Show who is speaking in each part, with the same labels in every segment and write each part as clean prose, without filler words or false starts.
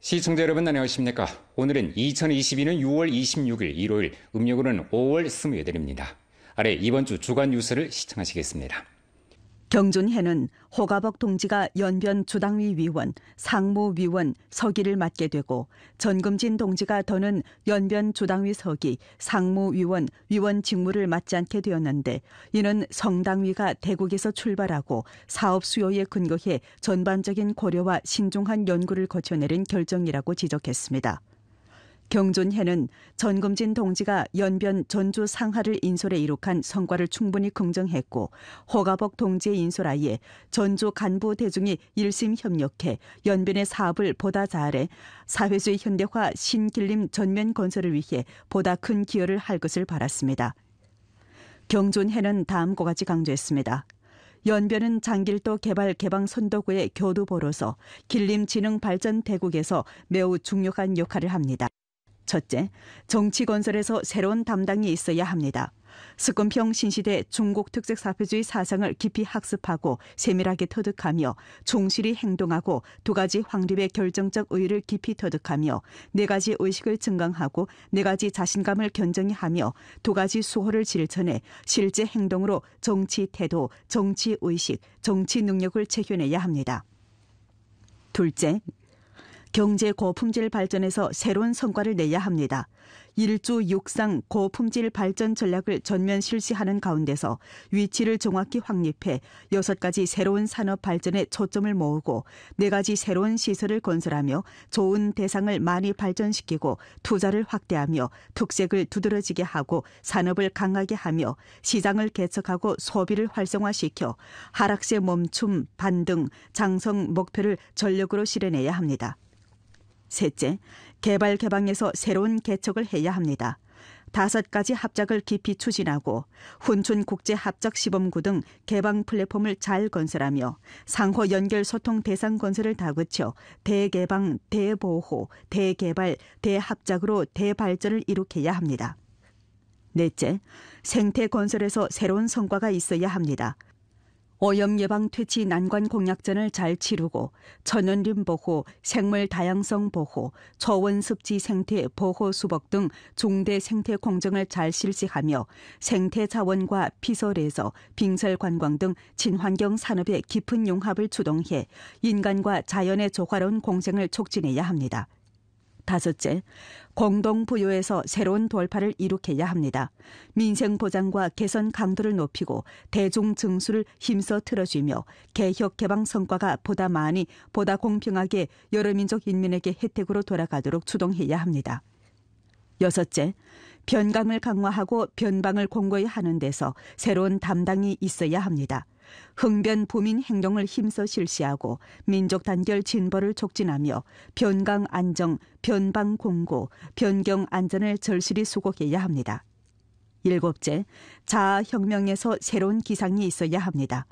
Speaker 1: 시청자 여러분 안녕하십니까? 오늘은 2022년 6월 26일 일요일, 음력으로는 5월 28일입니다. 아래 이번 주 주간 뉴스를 시청하시겠습니다.
Speaker 2: 경준해는 호가복 동지가 연변 주당위 위원, 상무위원 서기를 맡게 되고 전금진 동지가 더는 연변 주당위 서기, 상무위원, 위원 직무를 맡지 않게 되었는데 이는 성당위가 대국에서 출발하고 사업 수요에 근거해 전반적인 고려와 신중한 연구를 거쳐내린 결정이라고 지적했습니다. 경준해는 전금진 동지가 연변 전주 상하를 인솔에 이룩한 성과를 충분히 긍정했고 호가복 동지의 인솔하에 전주 간부 대중이 일심 협력해 연변의 사업을 보다 잘해 사회주의 현대화 신길림 전면 건설을 위해 보다 큰 기여를 할 것을 바랐습니다. 경준해는 다음과 같이 강조했습니다. 연변은 장길도 개발 개방 선도구의 교두보로서 길림진흥 발전 대국에서 매우 중요한 역할을 합니다. 첫째, 정치 건설에서 새로운 담당이 있어야 합니다. 스금평 신시대 중국 특색 사회주의 사상을 깊이 학습하고 세밀하게 터득하며 충실히 행동하고 두 가지 확립의 결정적 의의를 깊이 터득하며 네 가지 의식을 증강하고 네 가지 자신감을 견정히 하며 두 가지 수호를 실천해 실제 행동으로 정치 태도, 정치 의식, 정치 능력을 체현해야 합니다. 둘째, 경제 고품질 발전에서 새로운 성과를 내야 합니다. 일주 육상 고품질 발전 전략을 전면 실시하는 가운데서 위치를 정확히 확립해 6가지 새로운 산업 발전에 초점을 모으고 4가지 새로운 시설을 건설하며 좋은 대상을 많이 발전시키고 투자를 확대하며 특색을 두드러지게 하고 산업을 강하게 하며 시장을 개척하고 소비를 활성화시켜 하락세 멈춤, 반등, 장성 목표를 전력으로 실현해야 합니다. 셋째, 개발 개방에서 새로운 개척을 해야 합니다. 5가지 합작을 깊이 추진하고 훈춘국제합작시범구 등 개방 플랫폼을 잘 건설하며 상호 연결 소통 대상 건설을 다그쳐 대개방, 대보호, 대개발, 대합작으로 대발전을 이룩해야 합니다. 넷째, 생태 건설에서 새로운 성과가 있어야 합니다. 오염 예방 퇴치 난관 공약전을 잘 치르고 천연림 보호, 생물 다양성 보호, 초원 습지 생태 보호 수복 등 중대 생태 공정을 잘 실시하며 생태 자원과 피서래서 빙설 관광 등 친환경 산업의 깊은 융합을 주동해 인간과 자연의 조화로운 공생을 촉진해야 합니다. 다섯째, 공동부여에서 새로운 돌파를 이룩해야 합니다. 민생 보장과 개선 강도를 높이고 대중 증수를 힘써 틀어주며 개혁 개방 성과가 보다 많이 보다 공평하게 여러 민족 인민에게 혜택으로 돌아가도록 주동해야 합니다. 여섯째, 변감을 강화하고 변방을 공고히 하는 데서 새로운 담당이 있어야 합니다. 흥변 부민 행동을 힘써 실시하고 민족 단결 진보를 촉진하며 변강 안정, 변방 공고, 변경 안전을 절실히 수고해야 합니다. 일곱째, 자아혁명에서 새로운 기상이 있어야 합니다.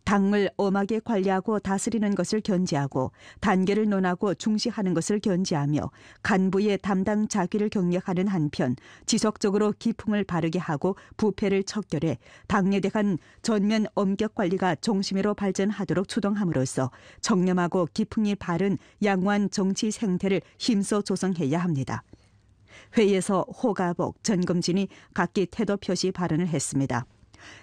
Speaker 2: 당을 엄하게 관리하고 다스리는 것을 견제하고 단계를 논하고 중시하는 것을 견제하며 간부의 담당 자기를 경력하는 한편 지속적으로 기풍을 바르게 하고 부패를 척결해 당에 대한 전면 엄격 관리가 중심으로 발전하도록 추동함으로써 청렴하고 기풍이 바른 양호한 정치 생태를 힘써 조성해야 합니다. 회의에서 호가복, 전금진이 각기 태도 표시 발언을 했습니다.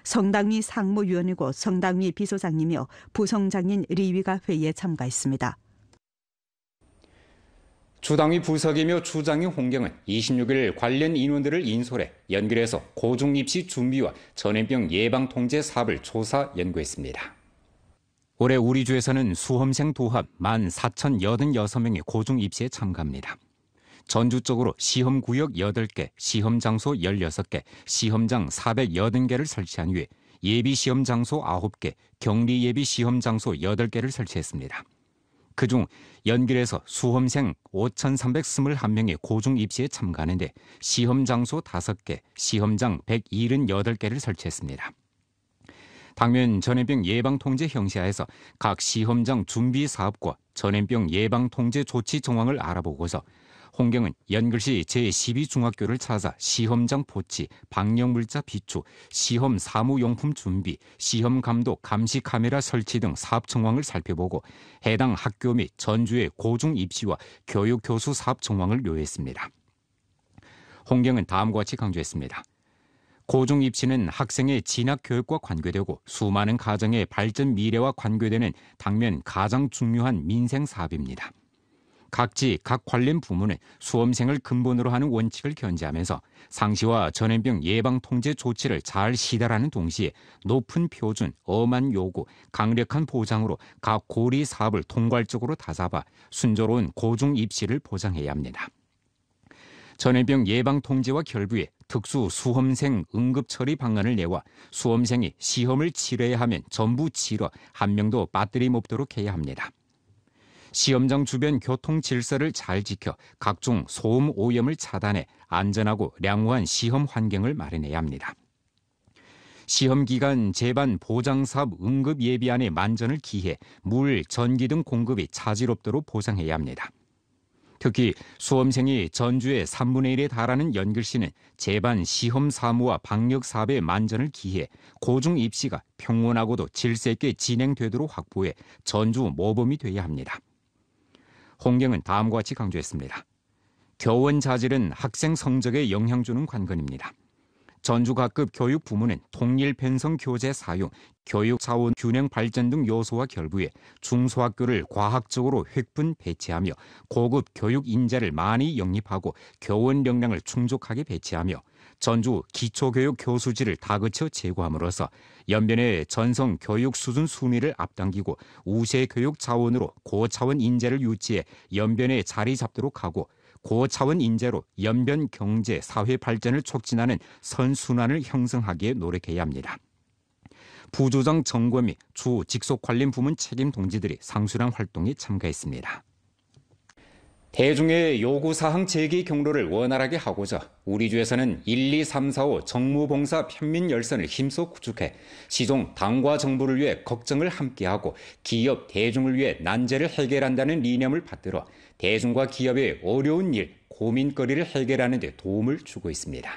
Speaker 2: 성당위 상무위원이고 성당위 비서장이며 부성장인 리위가 회의에 참가했습니다.
Speaker 1: 주당위 부석이며 주장위 홍경은 26일 관련 인원들을 인솔해 연결해서 고중입시 준비와 전염병 예방 통제 사업을 조사 연구했습니다. 올해 우리 주에서는 수험생 도합 14,086명이 고중입시에 참가합니다. 전주 쪽으로 시험구역 8개, 시험장소 16개, 시험장 480개를 설치한 후에 예비시험장소 9개, 격리예비시험장소 8개를 설치했습니다. 그중 연길에서 수험생 5,321명이 고중입시에 참가하는데 시험장소 5개, 시험장 178개를 설치했습니다. 당면 전염병 예방통제 형식하에서 각 시험장 준비 사업과 전염병 예방통제 조치 정황을 알아보고서 홍경은 연글시 제12중학교를 찾아 시험장 보치, 방역물자 비축, 시험 사무용품 준비, 시험 감독, 감시 카메라 설치 등 사업 정황을 살펴보고 해당 학교 및 전주의 고중 입시와 교육 교수 사업 정황을 요했습니다. 홍경은 다음과 같이 강조했습니다. 고중 입시는 학생의 진학 교육과 관계되고 수많은 가정의 발전 미래와 관계되는 당면 가장 중요한 민생 사업입니다. 각지 각 관련 부문은 수험생을 근본으로 하는 원칙을 견지하면서 상시와 전염병 예방 통제 조치를 잘 시달하는 동시에 높은 표준, 엄한 요구, 강력한 보장으로 각 고리 사업을 통괄적으로 다잡아 순조로운 고중 입시를 보장해야 합니다. 전염병 예방 통제와 결부에 특수 수험생 응급 처리 방안을 내와 수험생이 시험을 치러야 하면 전부 치러 한 명도 빠뜨림 없도록 해야 합니다. 시험장 주변 교통 질서를 잘 지켜 각종 소음 오염을 차단해 안전하고 량호한 시험 환경을 마련해야 합니다. 시험 기간 제반 보장사업 응급 예비안의 만전을 기해 물, 전기 등 공급이 차질 없도록 보장해야 합니다. 특히 수험생이 전주의 3분의 1에 달하는 연글시는 제반 시험 사무와 방역 사업의 만전을 기해 고중 입시가 평온하고도 질서 있게 진행되도록 확보해 전주 모범이 돼야 합니다. 홍경은 다음과 같이 강조했습니다. 교원 자질은 학생 성적에 영향 주는 관건입니다. 전주 각급 교육 부문은 통일 편성 교재 사용, 교육 자원 균형 발전 등 요소와 결부해 중소학교를 과학적으로 획분 배치하며 고급 교육 인재를 많이 영입하고 교원 역량을 충족하게 배치하며 전주 기초교육 교수지를 다그쳐 제고함으로써 연변의 전성 교육 수준 순위를 앞당기고 우세 교육 자원으로 고차원 인재를 유치해 연변에 자리 잡도록 하고 고차원 인재로 연변 경제 사회 발전을 촉진하는 선순환을 형성하기에 노력해야 합니다. 부조정 점검 및 주 직속 관련 부문 책임 동지들이 상수랑 활동에 참가했습니다. 대중의 요구사항 제기 경로를 원활하게 하고자 우리 주에서는 1, 2, 3, 4, 5 정무봉사 편민열선을 힘써 구축해 시종 당과 정부를 위해 걱정을 함께하고 기업 대중을 위해 난제를 해결한다는理念을 받들어 대중과 기업의 어려운 일, 고민거리를 해결하는 데 도움을 주고 있습니다.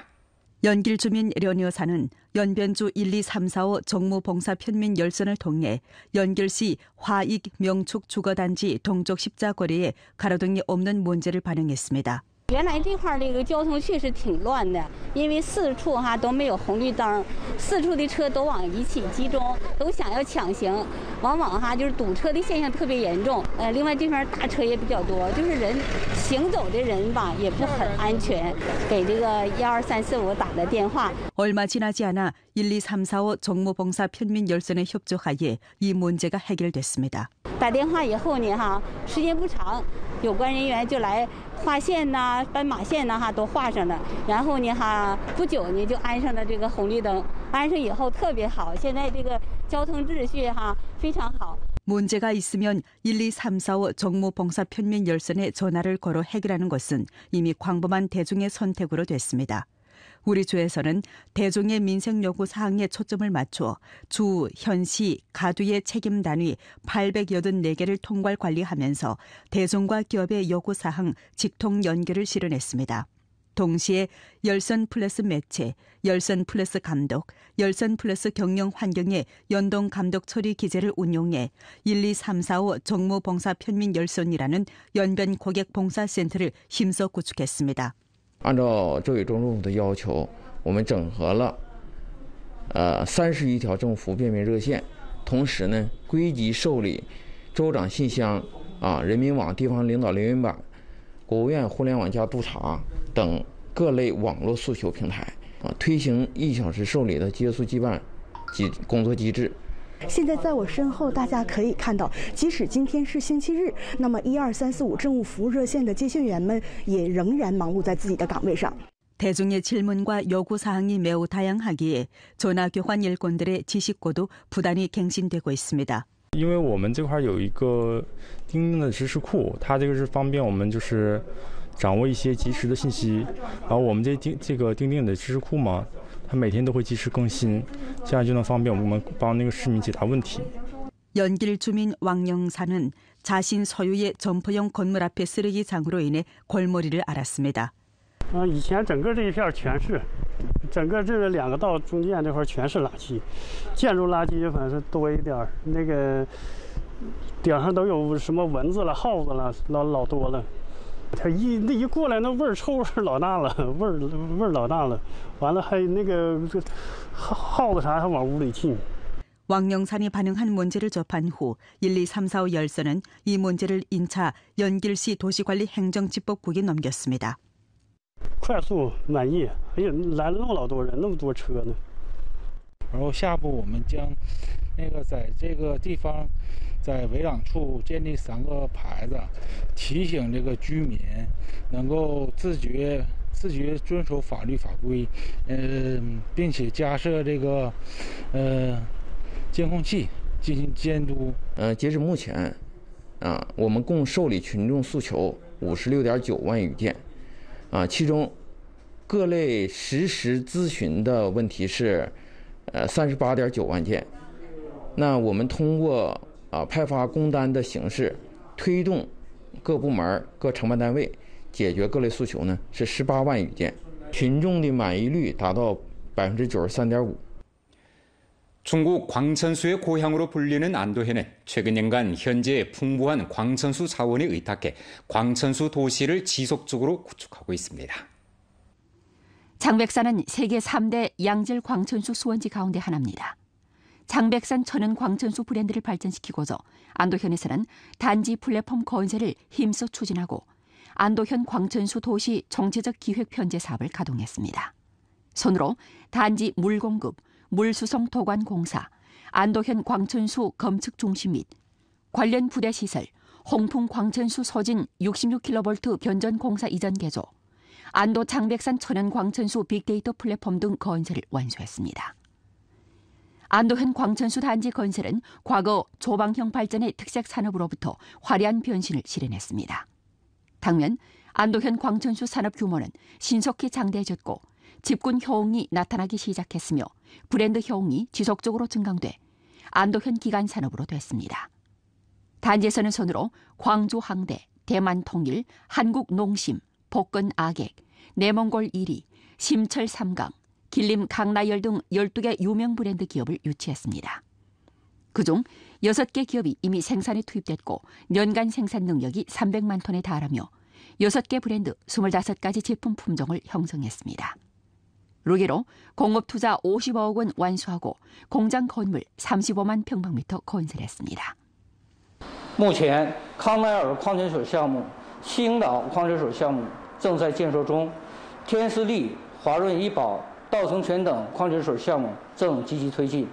Speaker 2: 연길주민 련여사는 연변주 1, 2, 3, 4, 5 정무봉사 편민열선을 통해 연길시 화익 명축 주거단지 동쪽 십자거리에 가로등이 없는 문제를 반영했습니다.
Speaker 3: 原来这块这个交通确实挺乱的，因为四处都没有红绿灯，四处的车都往一起集中，都想要抢行，往往就是堵车的现象特别严重。另外这边大车也比较多，就是人行走的人吧也不很安全，给这个12345打的电话。
Speaker 2: 얼마 지나지 않아 1, 2, 3, 4, 5 정무봉사 편민열선의 협조하에 이 문제가 해결됐습니다.
Speaker 3: 打电话以后呢，时间不长，有关人员就来画线呐、斑马线呐，都画上了。然后呢，不久呢就安上了这个红绿灯，安上以后特别好，现在这个交通秩序非常好。
Speaker 2: 문제가 있으면 1, 2, 3, 4, 5 정무봉사 편민열선에 전화를 걸어 해결하는 것은 이미 광범한 대중의 선택으로 됐습니다. 우리 주에서는 대중의 민생 요구 사항에 초점을 맞추어 주, 현시, 가두의 책임 단위 884개를 통괄 관리하면서 대중과 기업의 요구 사항 직통 연결을 실현했습니다. 동시에 열선 플러스 매체, 열선 플러스 감독, 열선 플러스 경영 환경의 연동 감독 처리 기제를 운용해 1, 2, 3, 4, 5 정무봉사 편민열선이라는 연변 고객봉사센터를 힘써 구축했습니다.
Speaker 4: 按照州委中政府的要求，我们整合了31条政府便民热线，同时呢，归集受理州长信箱人民网地方领导留言板、国务院互联网加督查等各类网络诉求平台推行1小时受理的接诉羁绊工作机制。
Speaker 5: 现在在我身后，大家可以看到，即使今天是星期日，那么12345政务服务热线的接线员们也仍然忙碌在自己的岗位上。
Speaker 2: 대중의 질문과 요구 사항이 매우 다양하기에 전화 교환 일꾼들의 지식고도 부단히 갱신되고 있습니다.
Speaker 6: 因为我们这块有一个钉钉的知识库，它这个是方便我们就是掌握一些及时的信息，然后我们这个钉钉的知识库嘛。 它每天都会及时更新，这样就能方便我们帮那个市民解答问题。
Speaker 2: 연길 주민 왕영사는 자신 소유의 점포형 건물 앞의 쓰레기장으로 인해 골머리를 앓았습니다.
Speaker 7: 以前整个这一片全是，整个这2个道中间这块全是垃圾，建筑垃圾反正多一点，那个顶上都有什么蚊子了、耗子了，老多了。它一过来，那味儿臭是老大了，味儿老大了。完了还那个耗子啥还往屋里进。
Speaker 2: 왕영산이 반영한 문제를 접한 후 1, 2, 3, 4, 5 열선은 이 문제를 인차 연길시 도시관리 행정지법국에 넘겼습니다.
Speaker 7: 快速满意，哎呀，来了那么老多人，那么多车呢。
Speaker 8: 然后下步我们将那个在这个地方，在围挡处建立3个牌子，提醒这个居民能够自觉遵守法律法规，并且加设这个监控器进行监督。
Speaker 4: 截至目前，我们共受理群众诉求56.9万余件，其中各类实时咨询的问题是38.9万件。那我们通过派发工单的形式，推动各部门、各承办单位解决各类诉求呢，是18万余件，群众的满意率达到93.5%。
Speaker 1: 중국 광천수의 고향으로 불리는 안도현은 최근 년간 현재 풍부한 광천수 자원에 의탁해 광천수 도시를 지속적으로 구축하고 있습니다.
Speaker 9: 장백산은 세계 3대 양질 광천수 수원지 가운데 하나입니다. 장백산 천연 광천수 브랜드를 발전시키고서 안도현에서는 단지 플랫폼 건설을 힘써 추진하고 안도현 광천수 도시 정체적 기획 편제 사업을 가동했습니다. 손으로 단지 물공급, 물수송 도관 공사, 안도현 광천수 검측 중심 및 관련 부대 시설, 홍풍 광천수 소진 66kV 변전 공사 이전 개조, 안도 장백산 천연 광천수 빅데이터 플랫폼 등 건설을 완수했습니다. 안도현 광천수 단지 건설은 과거 조방형 발전의 특색 산업으로부터 화려한 변신을 실현했습니다. 당면 안도현 광천수 산업 규모는 신속히 장대해졌고 집군 효응이 나타나기 시작했으며 브랜드 효응이 지속적으로 증강돼 안도현 기간 산업으로 됐습니다. 단지에서는 손으로 광주 항대, 대만 통일, 한국 농심, 복근 아객, 내몽골 1위, 심철 3강, 길림 강나열 등 12개 유명 브랜드 기업을 유치했습니다. 그중 6개 기업이 이미 생산에 투입됐고 연간 생산 능력이 300만 톤에 달하며 6개 브랜드 25가지 제품 품종을 형성했습니다. 루게로 공업 투자 55억 원 완수하고 공장 건물 35만 평방미터 건설했습니다.
Speaker 10: 目前康奈尔矿泉水项目、青岛矿泉水项目正在建设中，天士力、华润医保、稻城泉等矿泉水项目正积极推进。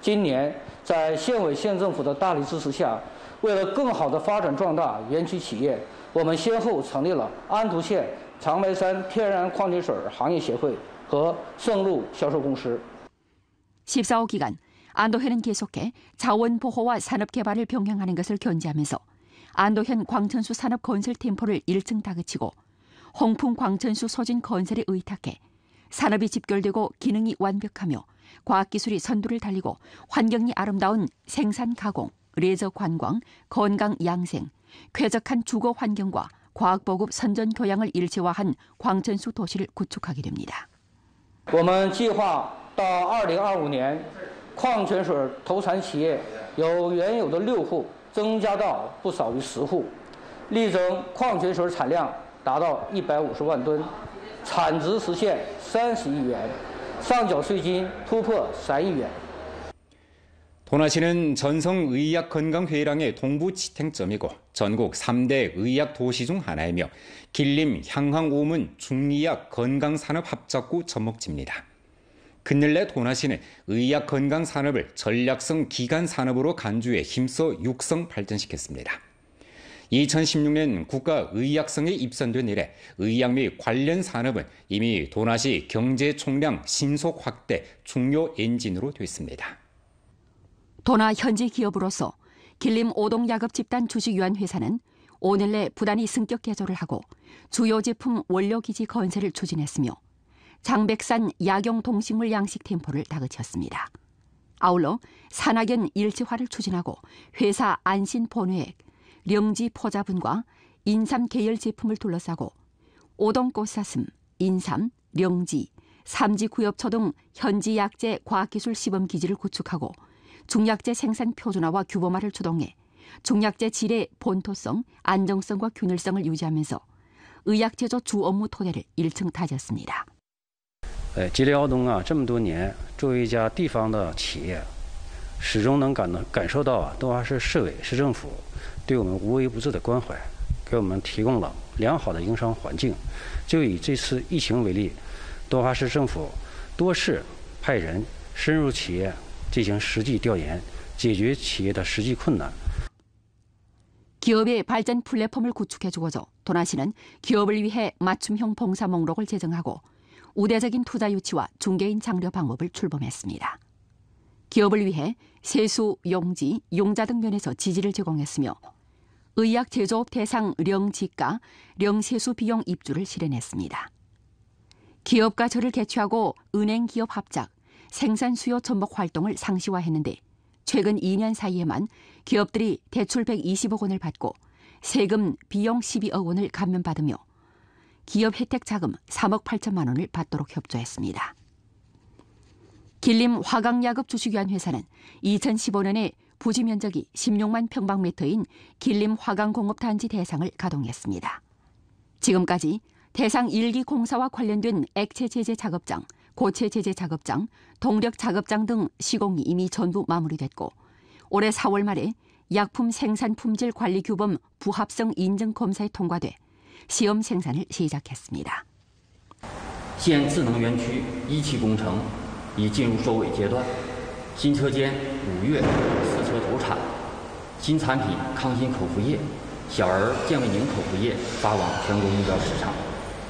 Speaker 10: 今年在县委县政府的大力支持下，为了更好地发展壮大园区企业，我们先后成立了安图县长白山天然矿泉水行业协会和盛路销售公司。
Speaker 9: 14호 기간 안도현은 계속해 자원 보호와 산업 개발을 병행하는 것을 견지하면서 안도현 광천수 산업 건설 템포를 1층 다그치고 홍풍 광천수 소진 건설에 의탁해 산업이 집결되고 기능이 완벽하며 과학기술이 선두를 달리고 환경이 아름다운 생산 가공, 레저 관광, 건강 양생, 쾌적한 주거 환경과 과학보급 선전 교양을 일체화한 광천수 도시를 구축하게 됩니다.
Speaker 10: 我们计划到2025年，矿泉水投产企业由原有的6户增加到不少于10户，力争矿泉水产量达到150万吨，产值实现30亿元，上缴税金突破3亿元。
Speaker 1: 도나시는 전성의학건강회의량의 동부 지탱점이고 전국 3대 의학 도시 중 하나이며 길림, 향항, 오문, 중의학 건강산업 합작구 접목지입니다. 근래 도나시는 의학 건강산업을 전략성 기간산업으로 간주해 힘써 육성 발전시켰습니다. 2016년 국가의학성에 입선된 이래 의학 및 관련 산업은 이미 도나시 경제 총량 신속 확대 중요 엔진으로 됐습니다.
Speaker 9: 도나 현지 기업으로서 길림 오동야급 집단 주식유한회사는 5년 내 부단히 승격 개조를 하고 주요 제품 원료기지 건설을 추진했으며 장백산 약용 동식물 양식 템포를 다그쳤습니다. 아울러 산학연 일체화를 추진하고 회사 안신 본회액, 령지 포자분과 인삼 계열 제품을 둘러싸고 오동꽃사슴, 인삼, 령지, 삼지구엽초 등 현지 약재 과학기술 시범 기지를 구축하고 중약재 생산 표준화와 규범화를 주동해 중약재 질의 본토성, 안정성과 균일성을 유지하면서 의약제조 주 업무 토대를 1층 다졌습니다.
Speaker 11: 吉林敖东这么多年，作为一家地方的企业，始终能感受到东华市市委市政府对我们无微不至的关怀，给我们提供了良好的营商环境。就以这次疫情为例，东华市政府多次派人深入企业进行实际调研，解决企业的实际困难。
Speaker 9: 기업의 발전 플랫폼을 구축해주고자 도나시는 기업을 위해 맞춤형 봉사 목록을 제정하고 우대적인 투자 유치와 중개인 장려 방법을 출범했습니다. 기업을 위해 세수, 용지, 용자 등 면에서 지지를 제공했으며 의약 제조업 대상 령지가, 령세수 비용 입주를 실현했습니다. 기업과 저를 개최하고 은행 기업 합작, 생산 수요 전복 활동을 상시화했는데 최근 2년 사이에만 기업들이 대출 120억 원을 받고 세금, 비용 12억 원을 감면받으며 기업 혜택 자금 3억 8천만 원을 받도록 협조했습니다. 길림 화강야급 주식위한 회사는 2015년에 부지 면적이 16만 평방미터인 길림 화강공업단지 대상을 가동했습니다. 지금까지 대상 1기 공사와 관련된 액체 제재 작업장, 고체 제재 작업장, 동력 작업장 등 시공이 이미 전부 마무리됐고 올해 4월 말에 약품 생산 품질 관리 규범 부합성 인증 검사에 통과돼 시험 생산을 시작했습니다.
Speaker 12: 现智能园区1期工程已进入收尾阶段，新车间5月试车投产，新产品康欣口服液、小儿健胃宁口服液发往全国目标市场，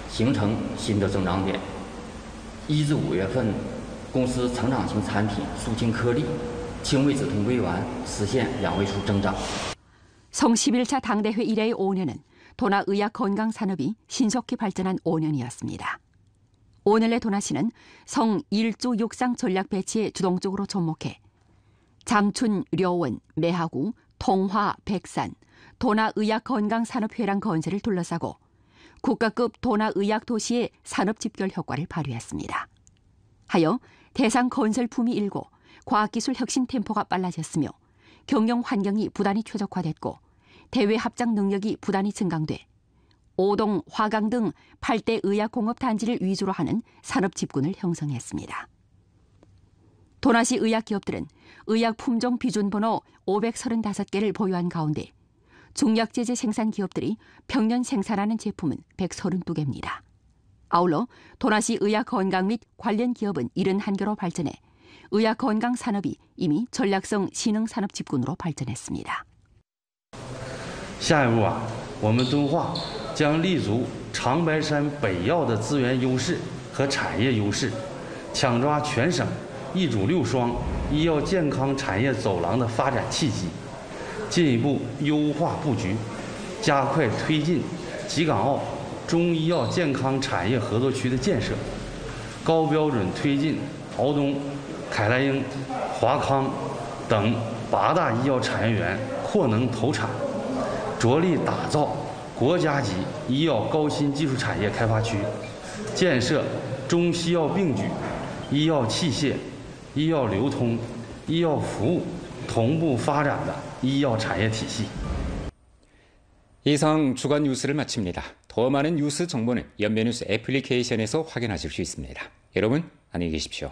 Speaker 12: 形成新的增长点。1至5月份，公司成长型产品肃清颗粒、清胃止痛微丸实现2位数增长。
Speaker 9: 성 11차 당대회 이래의 5년은 도나 의학 건강 산업이 신속히 발전한 5년이었습니다. 5년 내 도나시는 성 1조 육상 전략 배치에 주동적으로 접목해 장춘, 려원, 매하구, 통화, 백산, 도나 의학 건강 산업회랑 건설을 둘러싸고 국가급 도나 의학 도시의 산업 집결 효과를 발휘했습니다. 하여 대상 건설 붐이 일고 과학기술 혁신 템포가 빨라졌으며 경영 환경이 부단히 최적화됐고 대외 합작 능력이 부단히 증강돼 오동, 화강 등 8대 의약공업 단지를 위주로 하는 산업 집군을 형성했습니다. 도나시 의약기업들은 의약 품종 비준 번호 535개를 보유한 가운데 중약제재 생산 기업들이 평년 생산하는 제품은 132개입니다. 아울러 도나시 의약건강 및 관련 기업은 71개로 발전해 의약건강 산업이 이미 전략성 신흥산업 집군으로 발전했습니다.
Speaker 13: 下一步我们敦化将立足长白山北药的资源优势和产业优势，抢抓全省一主六双医药健康产业走廊的发展契机，进一步优化布局，加快推进吉港澳中医药健康产业合作区的建设，高标准推进敖东、凯莱英、华康等8大医药产业园扩能投产，着力打造国家级医药高新技术产业开发区，建设中西药并举、医药器械、医药流通、医药服务同步发展的医药产业体系。
Speaker 1: 이상 주간 뉴스를 마칩니다. 더 많은 뉴스 정보는 연변뉴스 애플리케이션에서 확인하실 수 있습니다. 여러분 안녕히 계십시오.